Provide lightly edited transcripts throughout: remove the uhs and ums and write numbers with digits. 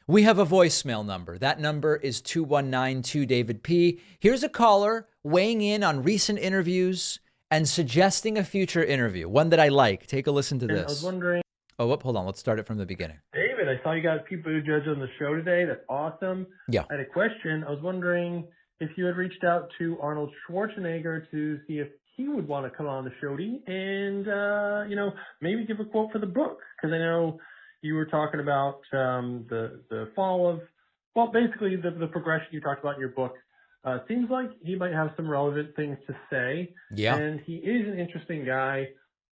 We have a voicemail number. That number is 2192-DAVID-P. Here's a caller weighing in on recent interviews and suggesting a future interview, one that I like. Take a listen to this. I was wondering. Oh, whoop, hold on. Let's start it from the beginning. David, I saw you got People Who Judge on the show today. That's awesome. Yeah. I had a question. I was wondering if you had reached out to Arnold Schwarzenegger to see if he would want to come on the show and, maybe give a quote for the book. Because I know you were talking about the fall of, well, basically the progression you talked about in your book. Seems like he might have some relevant things to say. Yeah. And he is an interesting guy.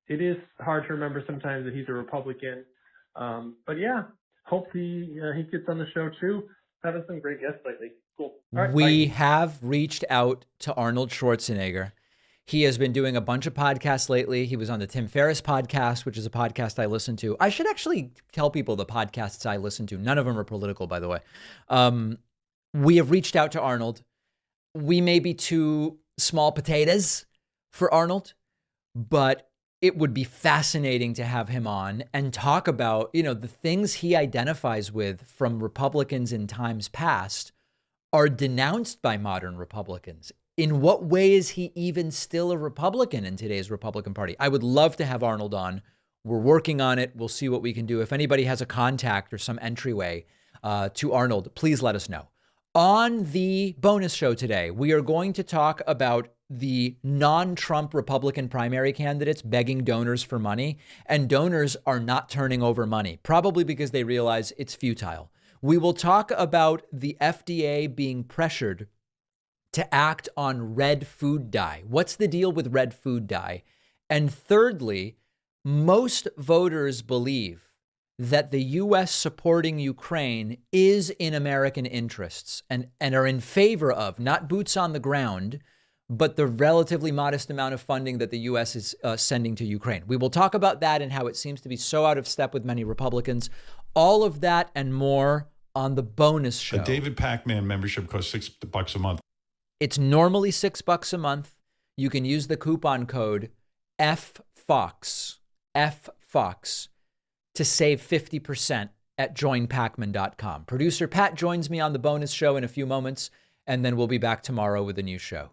It is hard to remember sometimes that he's a Republican. But yeah, hope he gets on the show too. Having some great guests lately. Cool. All right, we bye. have reached out to Arnold Schwarzenegger. He has been doing a bunch of podcasts lately. He was on the Tim Ferriss podcast, which is a podcast I listen to. I should actually tell people the podcasts I listen to. None of them are political, by the way. We have reached out to Arnold. We may be too small potatoes for Arnold, but it would be fascinating to have him on and talk about, the things he identifies with from Republicans in times past are denounced by modern Republicans. In what way is he even still a Republican in today's Republican Party? I would love to have Arnold on. We're working on it. We'll see what we can do. If anybody has a contact or some entryway to Arnold, please let us know. On the bonus show today, we are going to talk about the non-Trump Republican primary candidates begging donors for money, and donors are not turning over money, probably because they realize it's futile. We will talk about the FDA being pressured to act on red food dye. What's the deal with red food dye? And thirdly, most voters believe that the U.S. supporting Ukraine is in American interests and are in favor of, not boots on the ground, but the relatively modest amount of funding that the U.S. is sending to Ukraine. We will talk about that and how it seems to be so out of step with many Republicans. All of that and more on the bonus show. A David Pacman membership costs $6 a month. It's normally $6 a month. You can use the coupon code FFOX to save 50% at joinpacman.com. Producer Pat joins me on the bonus show in a few moments, and then we'll be back tomorrow with a new show.